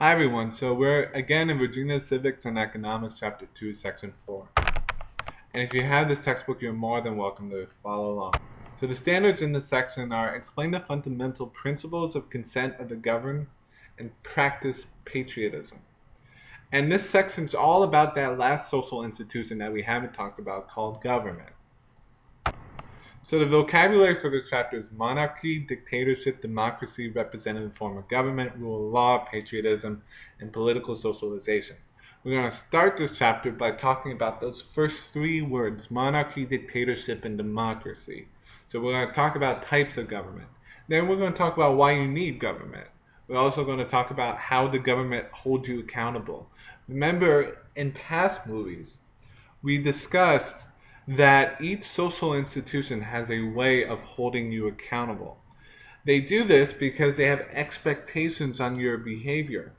Hi everyone, so we're again in Virginia Civics and Economics Chapter 2, Section 4. And if you have this textbook, you're more than welcome to follow along. So the standards in this section are explain the fundamental principles of consent of the governed and practice patriotism. And this section is all about that last social institution that we haven't talked about called government. So the vocabulary for this chapter is monarchy, dictatorship, democracy, representative form of government, rule of law, patriotism, and political socialization. We're going to start this chapter by talking about those first three words, monarchy, dictatorship, and democracy. So we're going to talk about types of government. Then we're going to talk about why you need government. We're also going to talk about how the government holds you accountable. Remember, in past movies, we discussed that each social institution has a way of holding you accountable. They do this because they have expectations on your behavior.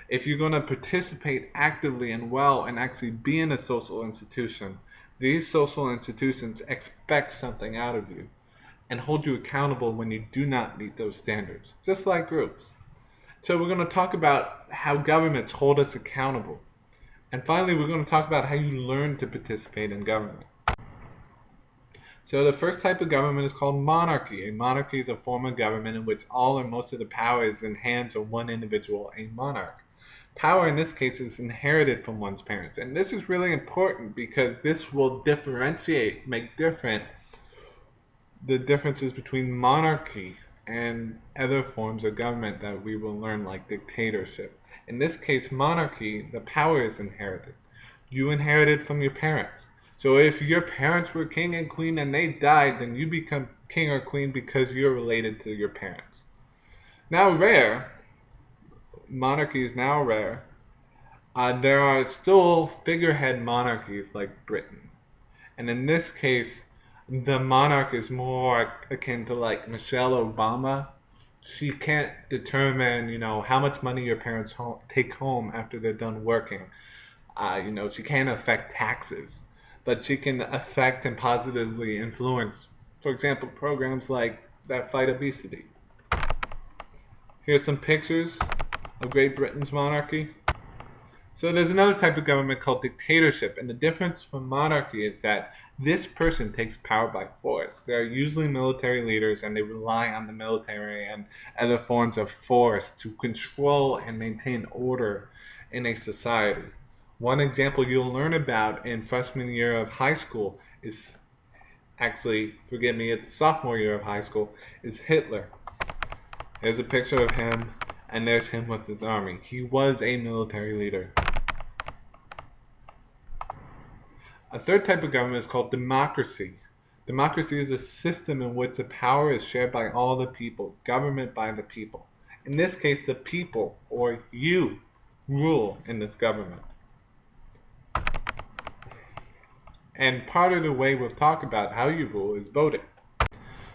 If you're going to participate actively and well and actually be in a social institution, these social institutions expect something out of you and hold you accountable when you do not meet those standards, just like groups. So we're going to talk about how governments hold us accountable. And finally, we're going to talk about how you learn to participate in government. So the first type of government is called monarchy. A monarchy is a form of government in which all or most of the power is in hands of one individual, a monarch. Power in this case is inherited from one's parents. And this is really important because this will make different the differences between monarchy and other forms of government that we will learn, like dictatorship. In this case, monarchy, the power is inherited. You inherit it from your parents. So if your parents were king and queen and they died, then you become king or queen because you're related to your parents. Now monarchy is now rare. There are still figurehead monarchies like Britain. And in this case, the monarch is more akin to like Michelle Obama. She can't determine, how much money your parents take home after they're done working. She can't affect taxes, but she can affect and positively influence, for example, programs like that fight obesity. Here's some pictures of Great Britain's monarchy. So there's another type of government called dictatorship, and the difference from monarchy is that this person takes power by force. They're usually military leaders, and they rely on the military and other forms of force to control and maintain order in a society. One example you'll learn about in freshman year of high school is, it's sophomore year of high school, is Hitler. There's a picture of him, and there's him with his army. He was a military leader. A third type of government is called democracy. Democracy is a system in which the power is shared by all the people, government by the people. In this case, the people, or you, rule in this government. And part of the way we'll talk about how you rule is voting.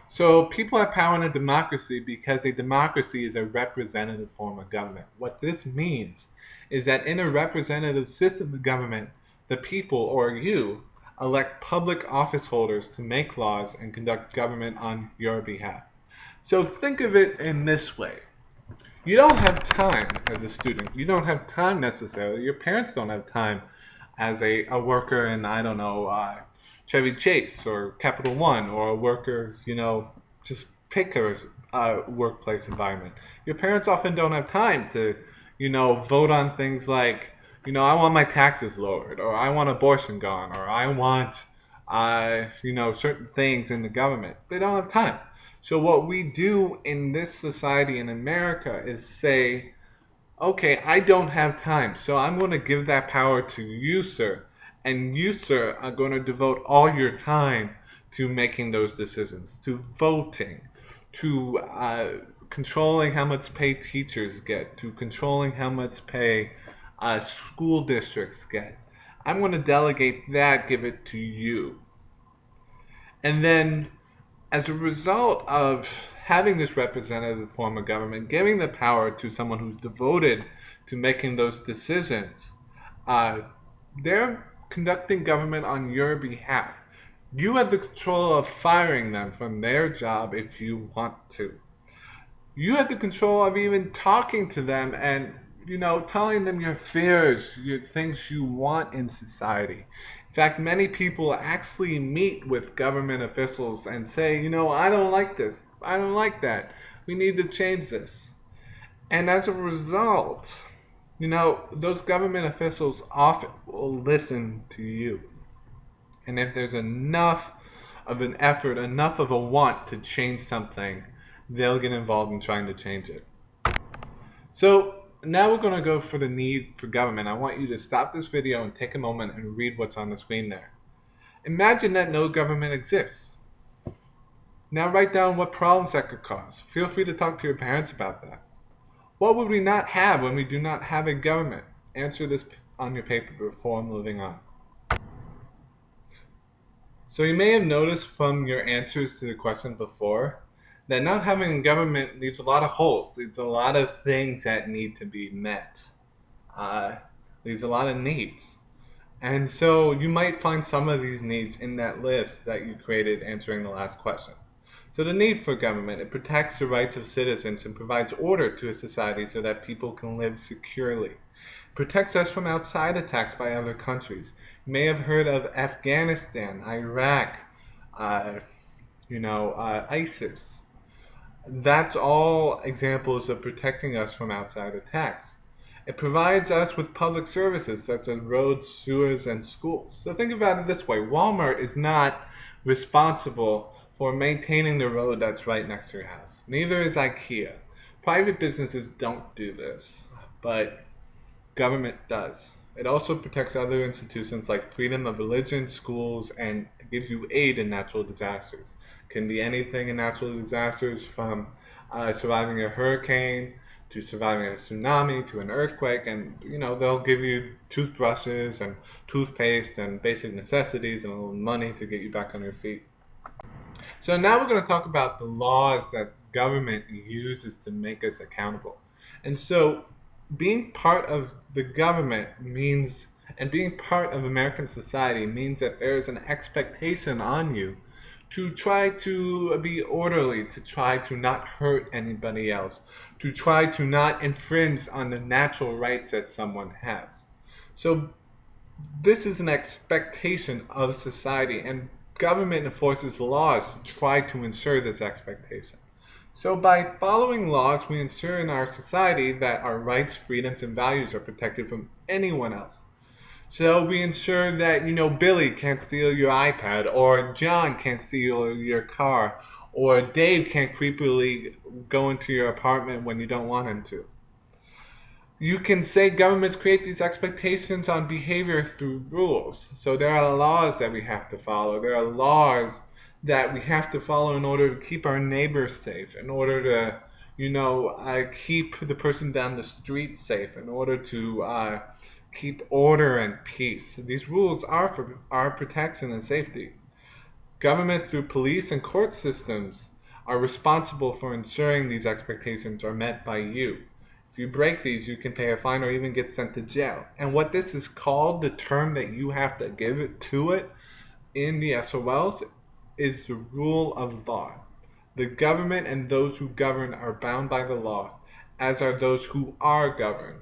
So people have power in a democracy because a democracy is a representative form of government. What this means is that in a representative system of government, the people, or you, elect public office holders to make laws and conduct government on your behalf. So think of it in this way. You don't have time as a student. You don't have time necessarily. Your parents don't have time as a worker in, Chevy Chase or Capital One, or a worker, just pick a workplace environment. Your parents often don't have time to, vote on things like, I want my taxes lowered, or I want abortion gone, or I want, certain things in the government. They don't have time. So what we do in this society in America is say, okay, I don't have time, so I'm going to give that power to you, sir. And you, sir, are going to devote all your time to making those decisions, to voting, to controlling how much pay teachers get, to controlling how much pay school districts get. I'm going to delegate that, give it to you. And then, as a result of having this representative form of government, giving the power to someone who's devoted to making those decisions, they're conducting government on your behalf. You have the control of firing them from their job if you want to. You have the control of even talking to them and telling them your fears, your things you want in society. In fact, many people actually meet with government officials and say, I don't like this. I don't like that. We need to change this. And as a result, those government officials often will listen to you. And if there's enough of an effort, enough of a want to change something, they'll get involved in trying to change it. So now we're going to go for the need for government. I want you to stop this video and take a moment and read what's on the screen there. Imagine that no government exists. Now write down what problems that could cause. Feel free to talk to your parents about that. What would we not have when we do not have a government? Answer this on your paper before moving on. So you may have noticed from your answers to the question before that not having a government leaves a lot of holes, leaves a lot of things that need to be met, leaves a lot of needs. And so you might find some of these needs in that list that you created answering the last question. So the need for government, it protects the rights of citizens and provides order to a society so that people can live securely. It protects us from outside attacks by other countries. You may have heard of Afghanistan, Iraq, ISIS. That's all examples of protecting us from outside attacks. It provides us with public services such as roads, sewers, and schools. So think about it this way. Walmart is not responsible for maintaining the road that's right next to your house. Neither is IKEA. Private businesses don't do this, but government does. It also protects other institutions like freedom of religion, schools, and gives you aid in natural disasters. It can be anything in natural disasters from surviving a hurricane to surviving a tsunami to an earthquake, and they'll give you toothbrushes and toothpaste and basic necessities and a little money to get you back on your feet. So now we're going to talk about the laws that government uses to make us accountable. And so being part of the government means, and being part of American society means that there is an expectation on you to try to be orderly, to try to not hurt anybody else, to try to not infringe on the natural rights that someone has. So this is an expectation of society, and government enforces laws to try to ensure this expectation. So by following laws, we ensure in our society that our rights, freedoms, and values are protected from anyone else. So we ensure that, Billy can't steal your iPad, or John can't steal your car, or Dave can't creepily go into your apartment when you don't want him to. You can say governments create these expectations on behavior through rules. So there are laws that we have to follow. There are laws that we have to follow in order to keep our neighbors safe, in order to, keep the person down the street safe, in order to keep order and peace. These rules are for our protection and safety. Government, through police and court systems, are responsible for ensuring these expectations are met by you. If you break these, you can pay a fine or even get sent to jail. And what this is called, the term that you have to give it to it in the SOLs, is the rule of law. The government and those who govern are bound by the law, as are those who are governed.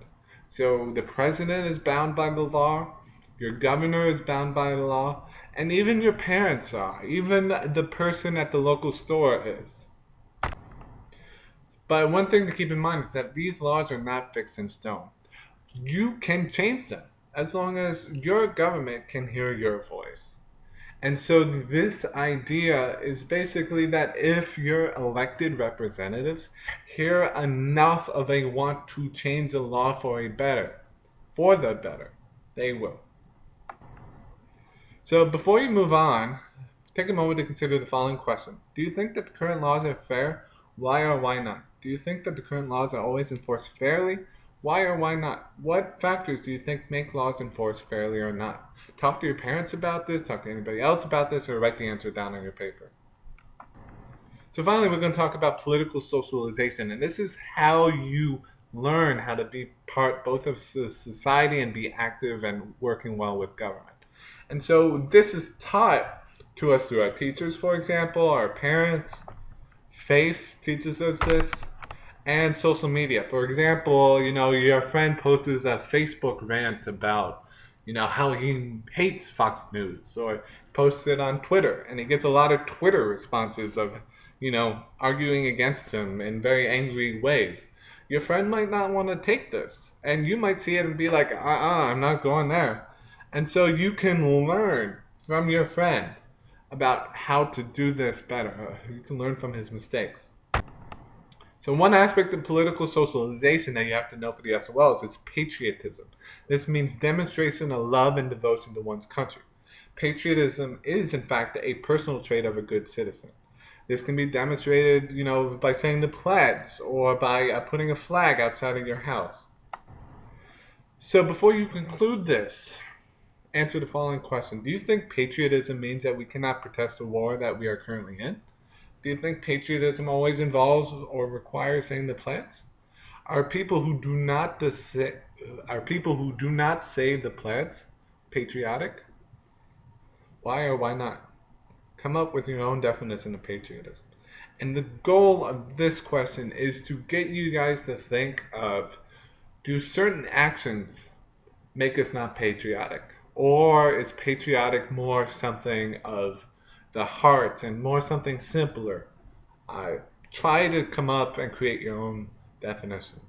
So the president is bound by the law, your governor is bound by the law, and even your parents are. Even the person at the local store is. But one thing to keep in mind is that these laws are not fixed in stone. You can change them as long as your government can hear your voice. And so this idea is basically that if your elected representatives hear enough of a want to change the law for the better, they will. So before you move on, take a moment to consider the following question. Do you think that the current laws are fair? Why or why not? Do you think that the current laws are always enforced fairly? Why or why not? What factors do you think make laws enforced fairly or not? Talk to your parents about this, talk to anybody else about this, or write the answer down on your paper. So finally, we're going to talk about political socialization, and this is how you learn how to be part both of society and be active and working well with government. And so this is taught to us through our teachers, for example, our parents. Faith teaches us this, and social media. For example, your friend posts a Facebook rant about, how he hates Fox News, or posts it on Twitter, and he gets a lot of Twitter responses of, arguing against him in very angry ways. Your friend might not want to take this, and you might see it and be like, I'm not going there. And so you can learn from your friend about how to do this better. You can learn from his mistakes. So one aspect of political socialization that you have to know for the SOL is its patriotism. This means demonstration of love and devotion to one's country. Patriotism is, in fact, a personal trait of a good citizen. This can be demonstrated, by saying the pledge or by putting a flag outside of your house. So before you conclude this, answer the following question. Do you think patriotism means that we cannot protest the war that we are currently in? Do you think patriotism always involves or requires saying the pledge? Are people who do not say the pledge patriotic? Why or why not? Come up with your own definition of patriotism. And the goal of this question is to get you guys to think of, do certain actions make us not patriotic? Or is patriotic more something of the heart and more something simpler? Try to come up and create your own definition.